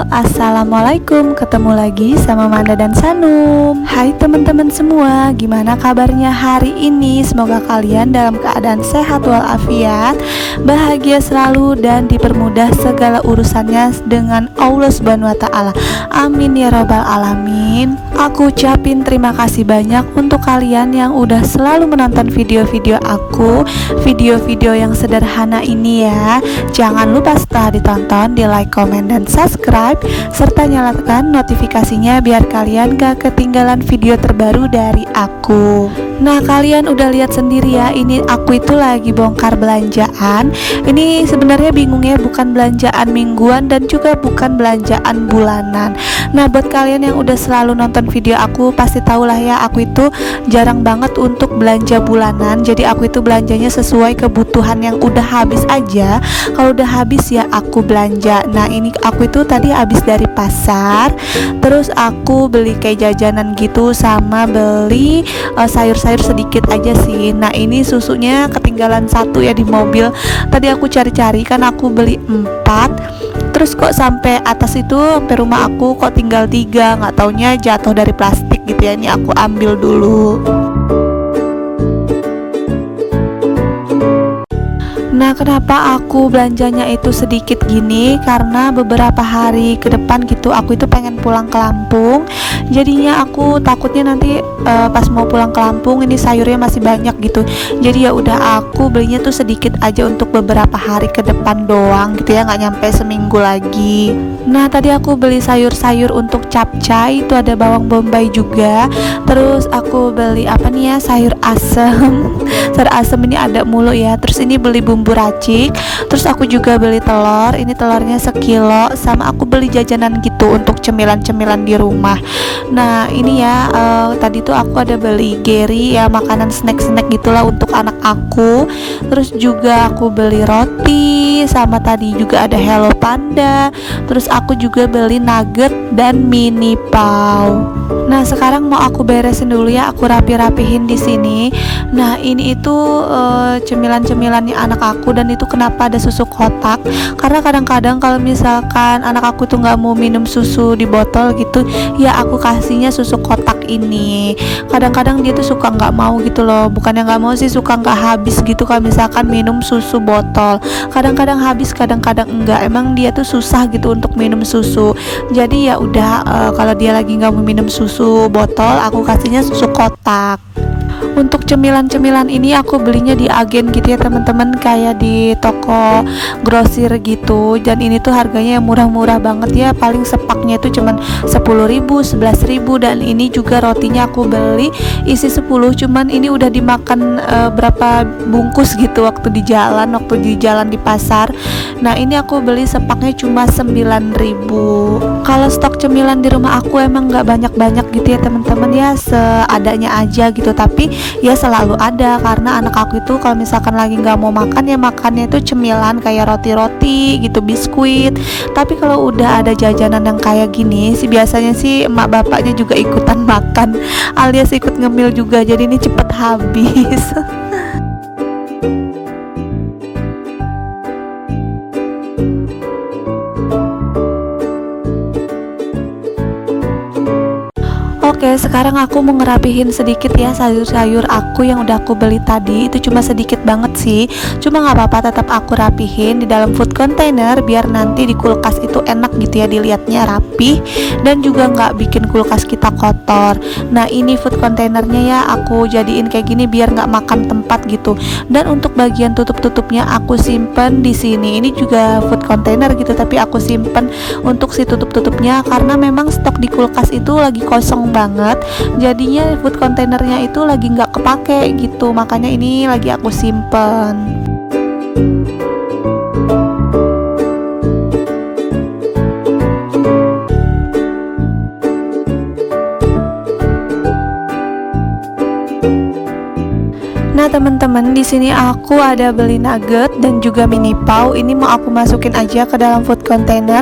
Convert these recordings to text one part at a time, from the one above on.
Assalamualaikum, ketemu lagi sama Manda dan Sanum. Hai teman-teman semua, gimana kabarnya hari ini? Semoga kalian dalam keadaan sehat walafiat, bahagia selalu dan dipermudah segala urusannya dengan Allah Subhanahu wa Ta'ala. Amin ya robbal alamin. Aku ucapin terima kasih banyak untuk kalian yang udah selalu menonton video-video aku, video-video yang sederhana ini ya. Jangan lupa setelah ditonton di like, komen, dan subscribe, serta nyalakan notifikasinya biar kalian gak ketinggalan video terbaru dari aku. Nah, kalian udah lihat sendiri ya, ini aku itu lagi bongkar belanjaan. Ini sebenarnya bingungnya bukan belanjaan mingguan dan juga bukan belanjaan bulanan. Nah, buat kalian yang udah selalu nonton video aku pasti tahulah ya, aku itu jarang banget untuk belanja bulanan. Jadi aku itu belanjanya sesuai kebutuhan yang udah habis aja. Kalau udah habis ya aku belanja. Nah, ini aku itu tadi habis dari pasar, terus aku beli kayak jajanan gitu sama beli sayur-sayur sedikit aja sih. Nah, ini susunya ketinggalan satu ya di mobil. Tadi aku cari-cari kan aku beli 4, terus kok sampai atas itu sampai rumah aku kok tinggal 3, nggak taunya jatuh dari plastik gitu ya. Ini aku ambil dulu. Nah, kenapa aku belanjanya itu sedikit gini? Karena beberapa hari ke depan gitu aku itu pengen pulang ke Lampung. Jadinya aku takutnya nanti pas mau pulang ke Lampung ini sayurnya masih banyak gitu. Jadi ya udah aku belinya tuh sedikit aja untuk beberapa hari ke depan doang gitu ya, nggak nyampe seminggu lagi. Nah, tadi aku beli sayur-sayur untuk capcay, itu ada bawang bombay juga. Terus aku beli apa nih ya, sayur asem. Sayur asem ini ada mulu ya. Terus ini beli bumbu racik. Terus aku juga beli telur. Ini telurnya sekilo. Sama aku beli jajanan gitu untuk cemilan-cemilan di rumah. Nah, ini ya tadi tuh aku ada beli Geri ya, makanan snack-snack gitulah untuk anak aku. Terus juga aku beli roti, sama tadi juga ada Hello Panda. Terus aku juga beli nugget dan mini pau. Nah, sekarang mau aku beresin dulu ya, aku rapi-rapihin di sini. Nah, ini itu cemilan-cemilannya anak aku, dan itu kenapa ada susu kotak? Karena kadang-kadang kalau misalkan anak aku tuh nggak mau minum susu di botol gitu, ya aku kasihnya susu kotak ini. Kadang-kadang dia tuh suka nggak mau gitu loh, bukannya nggak mau sih, suka nggak habis gitu kalau misalkan minum susu botol. Kadang-kadang habis, kadang-kadang enggak. Emang dia tuh susah gitu untuk minum susu. Jadi ya udah kalau dia lagi nggak mau minum susu botol, aku kasihnya susu kotak. Untuk cemilan-cemilan ini aku belinya di agen gitu ya teman-teman, kayak di toko grosir gitu. Dan ini tuh harganya murah-murah banget ya, paling sepaknya itu cuman 10.000, 11.000. Dan ini juga rotinya aku beli isi 10, cuman ini udah dimakan berapa bungkus gitu waktu di jalan di pasar. Nah, ini aku beli sepaknya cuma 9.000. Kalau stok cemilan di rumah aku emang nggak banyak-banyak gitu ya teman-teman ya, seadanya aja gitu. Tapi ya selalu ada, karena anak aku itu kalau misalkan lagi nggak mau makan ya makannya itu cemilan kayak roti-roti gitu, biskuit. Tapi kalau udah ada jajanan yang kayak gini sih biasanya sih emak bapaknya juga ikutan makan, alias ikut ngemil juga, jadi ini cepet habis. Oke, sekarang aku mau ngerapihin sedikit ya sayur-sayur aku yang udah aku beli tadi. Itu cuma sedikit banget sih, cuma nggak apa-apa, tetap aku rapihin di dalam food container biar nanti di kulkas itu enak gitu ya, dilihatnya rapih dan juga nggak bikin kulkas kita kotor. Nah, ini food containernya ya aku jadiin kayak gini biar nggak makan tempat gitu. Dan untuk bagian tutup-tutupnya aku simpen di sini. Ini juga food container gitu, tapi aku simpen untuk si tutup-tutupnya karena memang stok di kulkas itu lagi kosong banget. Jadinya food containernya itu lagi nggak kepake gitu, makanya ini lagi aku simpen. Nah, Nah teman-teman, di sini aku ada beli nugget dan juga mini pau. Ini mau aku masukin aja ke dalam food container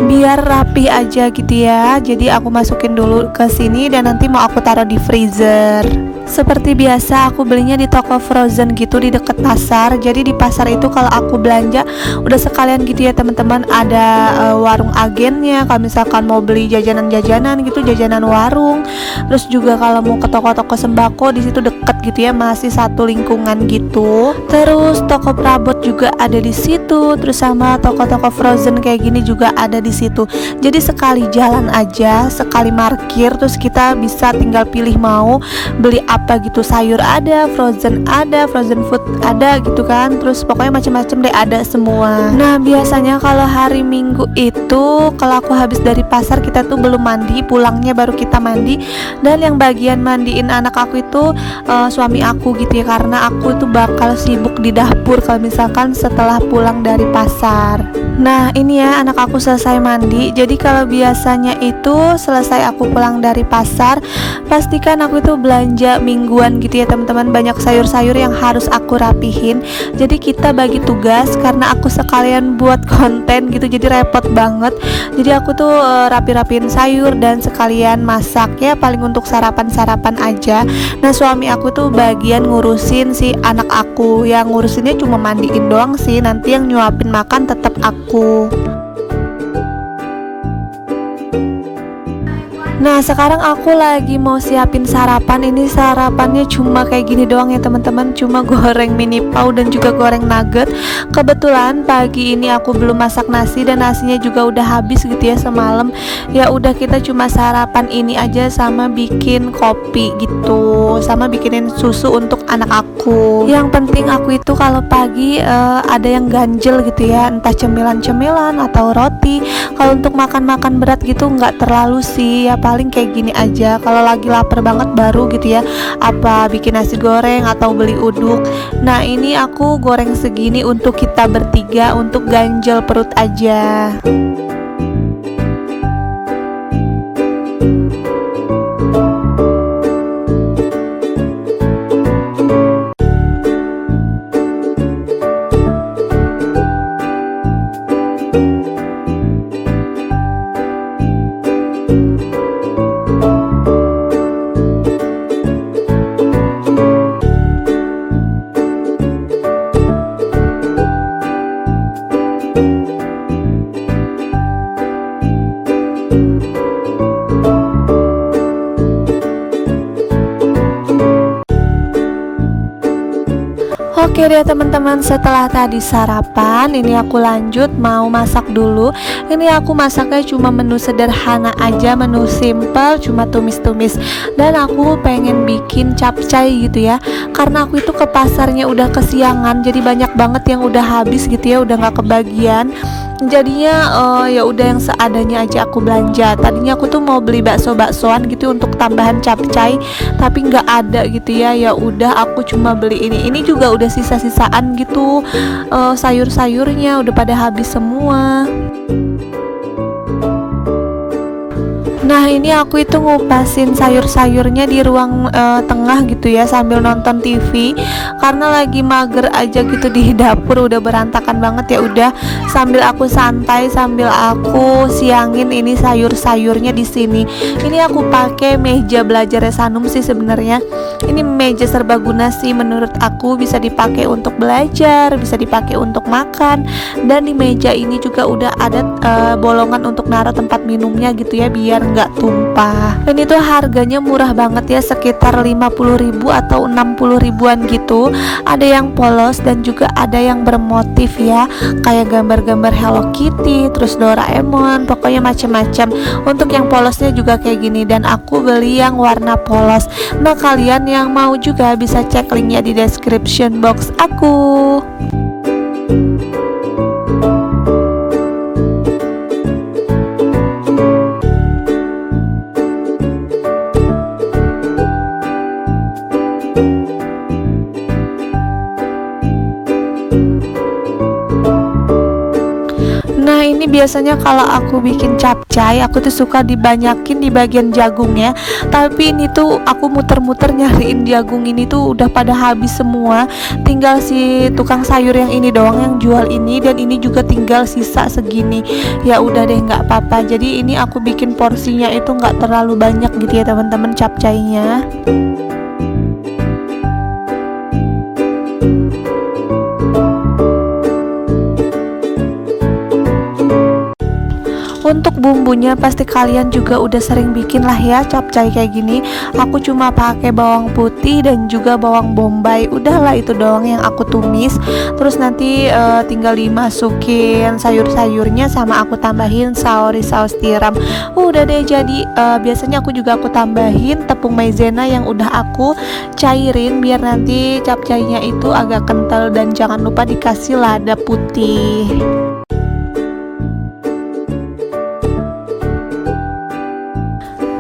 biar rapi aja gitu ya. Jadi aku masukin dulu ke sini dan nanti mau aku taruh di freezer. Seperti biasa aku belinya di toko frozen gitu di dekat pasar. Jadi di pasar itu kalau aku belanja udah sekalian gitu ya teman-teman, ada warung agennya. Kalau misalkan mau beli jajanan-jajanan gitu, jajanan warung. Terus juga kalau mau ke toko-toko sembako di situ deket gitu ya, masih satu lingkungan gitu. Terus toko perabot juga ada di situ. Terus sama toko-toko frozen kayak gini juga ada di situ. Jadi sekali jalan aja, sekali parkir, terus kita bisa tinggal pilih mau beli apa gitu. Sayur ada, frozen food ada gitu kan. Terus pokoknya macam-macam deh, ada semua. Nah biasanya kalau hari Minggu itu kalau aku habis dari pasar, kita tuh belum mandi, pulangnya baru kita mandi. Dan yang bagian mandiin anak aku itu suami aku gitu ya, karena aku tuh bakal sibuk di dapur kalau misalkan setelah pulang dari pasar. Nah ini ya, anak aku selesai mandi. Jadi kalau biasanya itu selesai aku pulang dari pasar, pastikan aku itu belanja mingguan gitu ya teman-teman. Banyak sayur-sayur yang harus aku rapihin. Jadi kita bagi tugas, karena aku sekalian buat konten gitu, jadi repot banget. Jadi aku tuh rapi-rapiin sayur dan sekalian masak ya, paling untuk sarapan-sarapan aja. Nah suami aku tuh bagian ngurusin si anak aku. Yang ngurusinnya cuma mandiin doang sih, nanti yang nyuapin makan tetap aku. Nah sekarang aku lagi mau siapin sarapan. Ini sarapannya cuma kayak gini doang ya teman-teman, cuma goreng mini pau dan juga goreng nugget. Kebetulan pagi ini aku belum masak nasi dan nasinya juga udah habis gitu ya semalam. Ya udah, kita cuma sarapan ini aja sama bikin kopi gitu, sama bikinin susu untuk anak aku. Yang penting aku itu kalau pagi ada yang ganjel gitu ya, entah cemilan-cemilan atau roti. Kalau untuk makan-makan berat gitu nggak terlalu sih ya, paling kayak gini aja. Kalau lagi lapar banget baru gitu ya, apa bikin nasi goreng atau beli uduk. Nah ini aku goreng segini untuk kita bertiga, untuk ganjel perut aja. Oke deh teman-teman, setelah tadi sarapan, ini aku lanjut mau masak dulu. Ini aku masaknya cuma menu sederhana aja, menu simple, cuma tumis-tumis. Dan aku pengen bikin capcay gitu ya, karena aku itu ke pasarnya udah kesiangan, jadi banyak banget yang udah habis gitu ya, udah nggak kebagian. Jadinya ya udah yang seadanya aja aku belanja. Tadinya aku tuh mau beli bakso-baksoan gitu untuk tambahan capcay, tapi nggak ada gitu ya. Ya udah aku cuma beli ini. Ini juga udah sisa-sisaan gitu, sayur-sayurnya udah pada habis semua. Nah ini aku itu ngupasin sayur-sayurnya di ruang tengah gitu ya, sambil nonton TV, karena lagi mager aja gitu di dapur, udah berantakan banget. Ya udah, sambil aku santai, sambil aku siangin ini sayur-sayurnya di sini. Ini aku pakai meja belajar Sanum sih sebenarnya. Ini meja serbaguna sih menurut aku, bisa dipakai untuk belajar, bisa dipakai untuk makan. Dan di meja ini juga udah ada bolongan untuk naruh tempat minumnya gitu ya, biar nggak tumpah. Dan itu harganya murah banget ya, sekitar 50.000 atau 60 ribuan gitu. Ada yang polos dan juga ada yang bermotif ya, kayak gambar-gambar Hello Kitty, terus Doraemon, pokoknya macam-macam. Untuk yang polosnya juga kayak gini, dan aku beli yang warna polos. Nah kalian yang mau juga bisa cek linknya di description box aku. Nah ini biasanya kalau aku bikin capcay aku tuh suka dibanyakin di bagian jagungnya, tapi ini tuh aku muter-muter nyariin jagung ini tuh udah pada habis semua. Tinggal si tukang sayur yang ini doang yang jual ini, dan ini juga tinggal sisa segini. Ya udah deh, nggak apa-apa. Jadi ini aku bikin porsinya itu nggak terlalu banyak gitu ya teman-teman, capcaynya. Untuk bumbunya pasti kalian juga udah sering bikin lah ya capcay kayak gini. Aku cuma pakai bawang putih dan juga bawang bombay. Udahlah, itu doang yang aku tumis. Terus nanti tinggal dimasukin sayur-sayurnya sama aku tambahin saus tiram. Udah deh jadi. Biasanya aku tambahin tepung maizena yang udah aku cairin biar nanti capcaynya itu agak kental, dan jangan lupa dikasih lada putih.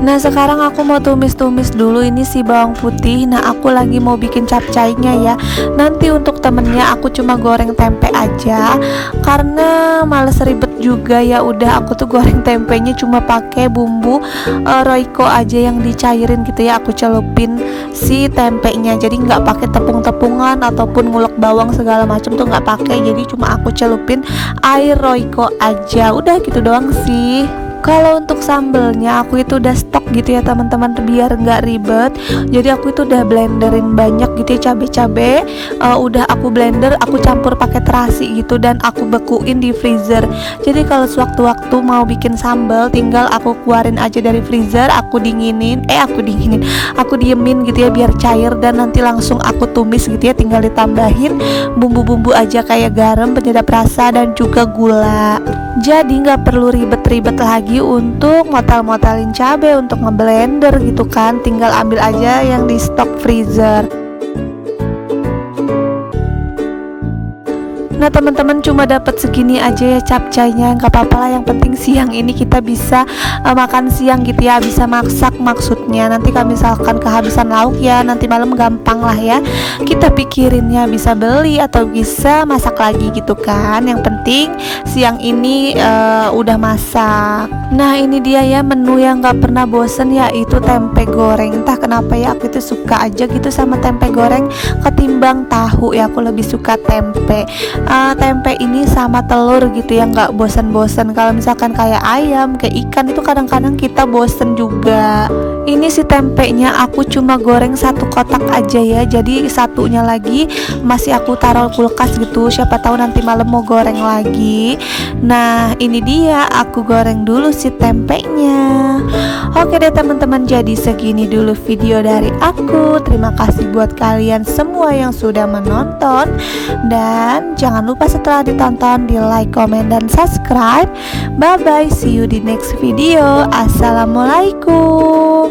Nah sekarang aku mau tumis-tumis dulu ini si bawang putih. Nah aku lagi mau bikin capcaynya ya. Nanti untuk temennya aku cuma goreng tempe aja karena males ribet juga. Ya udah, aku tuh goreng tempenya cuma pakai bumbu Royco aja yang dicairin gitu ya. Aku celupin si tempenya, jadi nggak pakai tepung-tepungan ataupun ngulek bawang segala macam tuh nggak pakai. Jadi cuma aku celupin air Royco aja. Udah gitu doang sih. Kalau untuk sambelnya aku itu udah stok gitu ya teman-teman, biar nggak ribet. Jadi aku itu udah blenderin banyak gitu ya cabe-cabe. Udah aku blender, aku campur pakai terasi gitu, dan aku bekuin di freezer. Jadi kalau sewaktu-waktu mau bikin sambal, tinggal aku keluarin aja dari freezer, aku diemin gitu ya biar cair, dan nanti langsung aku tumis gitu ya. Tinggal ditambahin bumbu-bumbu aja kayak garam, penyedap rasa, dan juga gula. Jadi nggak perlu ribet-ribet lagi untuk motal-motalin cabai untuk ngeblender gitu kan. Tinggal ambil aja yang di stok freezer. Nah teman-teman, cuma dapat segini aja ya capcaynya, nggak apa-apa lah. Yang penting siang ini kita bisa makan siang gitu ya, bisa masak maksudnya. Nanti kalau misalkan kehabisan lauk ya nanti malam gampang lah ya kita pikirinnya, bisa beli atau bisa masak lagi gitu kan. Yang penting siang ini udah masak. Nah ini dia ya menu yang nggak pernah bosen, yaitu tempe goreng. Entah kenapa ya aku itu suka aja gitu sama tempe goreng ketimbang tahu ya. Aku lebih suka tempe. Tempe ini sama telur gitu ya, nggak bosan-bosan. Kalau misalkan kayak ayam, kayak ikan itu kadang-kadang kita bosen juga. Ini si tempenya aku cuma goreng satu kotak aja ya, jadi satunya lagi masih aku taruh kulkas gitu, siapa tahu nanti malam mau goreng lagi. Nah ini dia, aku goreng dulu si tempenya. Oke deh teman-teman, jadi segini dulu video dari aku. Terima kasih buat kalian semua yang sudah menonton, dan jangan lupa setelah ditonton di like, comment, dan subscribe. Bye bye, see you di next video. Assalamualaikum.